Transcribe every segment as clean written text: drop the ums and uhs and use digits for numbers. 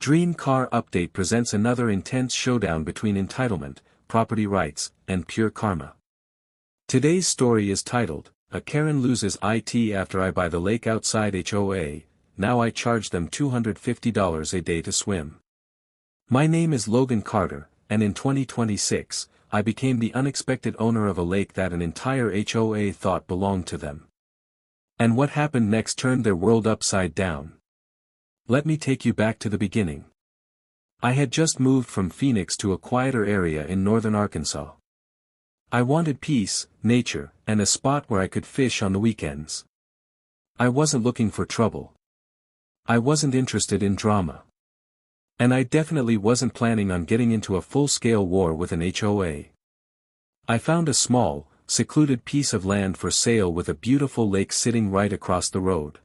Dream Car Update presents another intense showdown between entitlement, property rights, and pure karma. Today's story is titled, A Karen Loses IT After I Buy the Lake Outside HOA, Now I Charge Them $250 a day to swim. My name is Logan Carter, and in 2026, I became the unexpected owner of a lake that an entire HOA thought belonged to them. And what happened next turned their world upside down. Let me take you back to the beginning. I had just moved from Phoenix to a quieter area in northern Arkansas. I wanted peace, nature, and a spot where I could fish on the weekends. I wasn't looking for trouble. I wasn't interested in drama. And I definitely wasn't planning on getting into a full-scale war with an HOA. I found a small, secluded piece of land for sale with a beautiful lake sitting right across the road.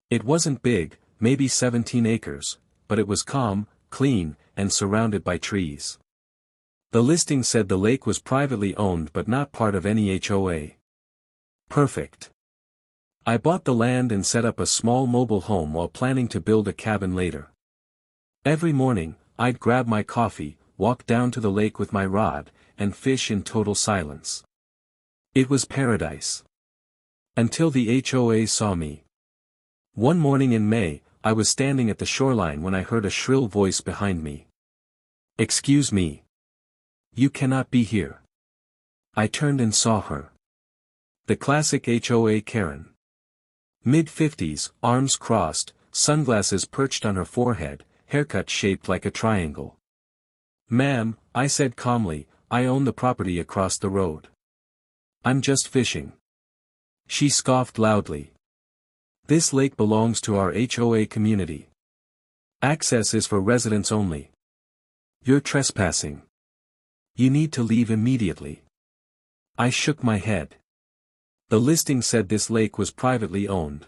It wasn't big, maybe 17 acres, but it was calm, clean, and surrounded by trees. The listing said the lake was privately owned but not part of any HOA. Perfect. I bought the land and set up a small mobile home while planning to build a cabin later. Every morning, I'd grab my coffee, walk down to the lake with my rod, and fish in total silence. It was paradise. Until the HOA saw me. One morning in May, I was standing at the shoreline when I heard a shrill voice behind me. "Excuse me. You cannot be here." I turned and saw her. The classic HOA Karen. Mid-50s, arms crossed, sunglasses perched on her forehead, haircut shaped like a triangle. "Ma'am," I said calmly, "I own the property across the road. I'm just fishing." She scoffed loudly. "This lake belongs to our HOA community. Access is for residents only. You're trespassing. You need to leave immediately." I shook my head. The listing said this lake was privately owned.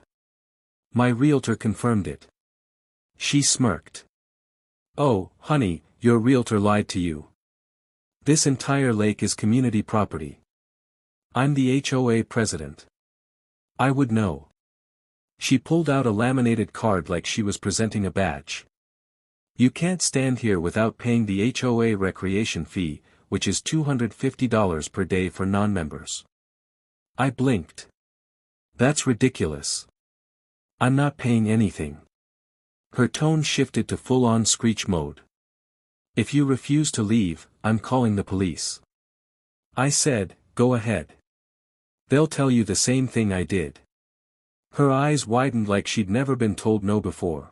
My realtor confirmed it. She smirked. "Oh, honey, your realtor lied to you. This entire lake is community property. I'm the HOA president. I would know." She pulled out a laminated card like she was presenting a badge. "You can't stand here without paying the HOA recreation fee, which is $250 per day for non-members." I blinked. "That's ridiculous. I'm not paying anything." Her tone shifted to full-on screech mode. "If you refuse to leave, I'm calling the police." I said, "Go ahead. They'll tell you the same thing I did." Her eyes widened like she'd never been told no before.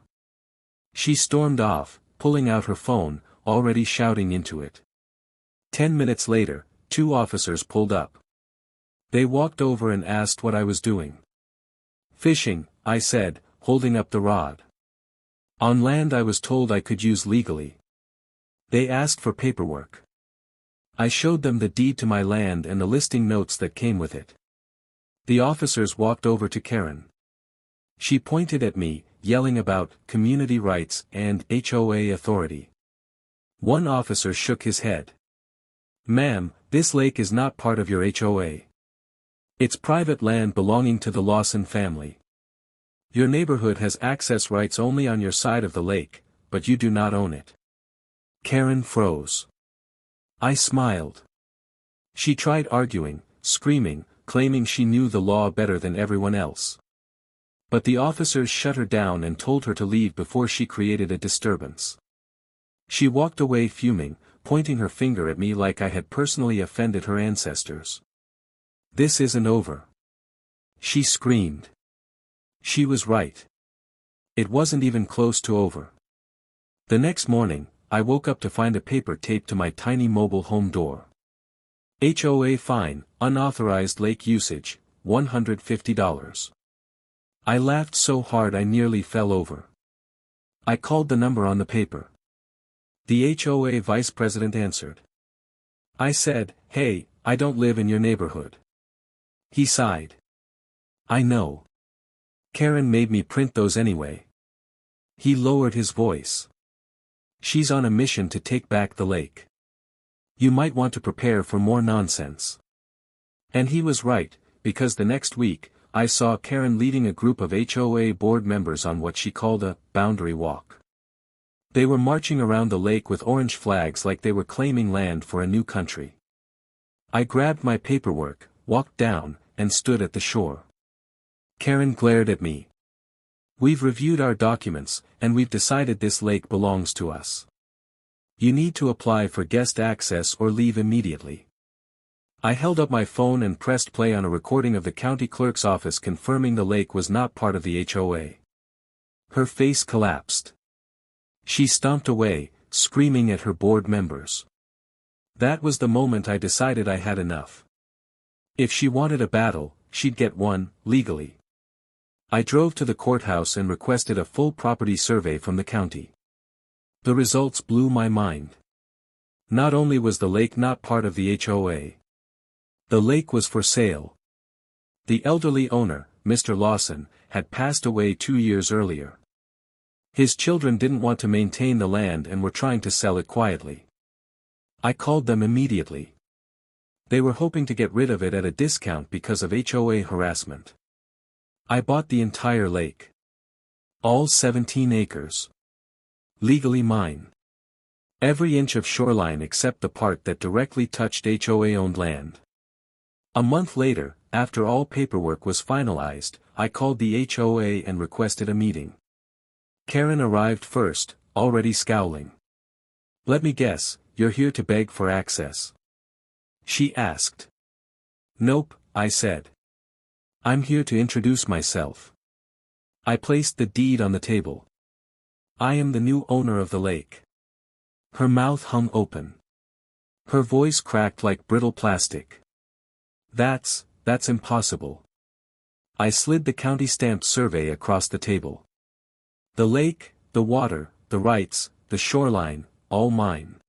She stormed off, pulling out her phone, already shouting into it. 10 minutes later, 2 officers pulled up. They walked over and asked what I was doing. "Fishing," I said, holding up the rod. "On land I was told I could use legally." They asked for paperwork. I showed them the deed to my land and the listing notes that came with it. The officers walked over to Karen. She pointed at me, yelling about community rights and HOA authority. One officer shook his head. "Ma'am, this lake is not part of your HOA. It's private land belonging to the Lawson family. Your neighborhood has access rights only on your side of the lake, but you do not own it." Karen froze. I smiled. She tried arguing, screaming, claiming she knew the law better than everyone else. But the officers shut her down and told her to leave before she created a disturbance. She walked away fuming, pointing her finger at me like I had personally offended her ancestors. "This isn't over." She screamed. She was right. It wasn't even close to over. The next morning, I woke up to find a paper taped to my tiny mobile home door. HOA fine, unauthorized lake usage, $150. I laughed so hard I nearly fell over. I called the number on the paper. The HOA vice president answered. I said, "Hey, I don't live in your neighborhood." He sighed. "I know. Karen made me print those anyway." He lowered his voice. "She's on a mission to take back the lake. You might want to prepare for more nonsense." And he was right, because the next week, I saw Karen leading a group of HOA board members on what she called a boundary walk. They were marching around the lake with orange flags like they were claiming land for a new country. I grabbed my paperwork, walked down, and stood at the shore. Karen glared at me. "We've reviewed our documents, and we've decided this lake belongs to us. You need to apply for guest access or leave immediately." I held up my phone and pressed play on a recording of the county clerk's office confirming the lake was not part of the HOA. Her face collapsed. She stomped away, screaming at her board members. That was the moment I decided I had enough. If she wanted a battle, she'd get one, legally. I drove to the courthouse and requested a full property survey from the county. The results blew my mind. Not only was the lake not part of the HOA, the lake was for sale. The elderly owner, Mr. Lawson, had passed away 2 years earlier. His children didn't want to maintain the land and were trying to sell it quietly. I called them immediately. They were hoping to get rid of it at a discount because of HOA harassment. I bought the entire lake. All 17 acres. Legally mine. Every inch of shoreline except the part that directly touched HOA-owned land. A month later, after all paperwork was finalized, I called the HOA and requested a meeting. Karen arrived first, already scowling. "Let me guess, you're here to beg for access?" she asked. "Nope," I said. "I'm here to introduce myself." I placed the deed on the table. "I am the new owner of the lake." Her mouth hung open. Her voice cracked like brittle plastic. That's impossible." I slid the county stamped survey across the table. "The lake, the water, the rights, the shoreline, all mine."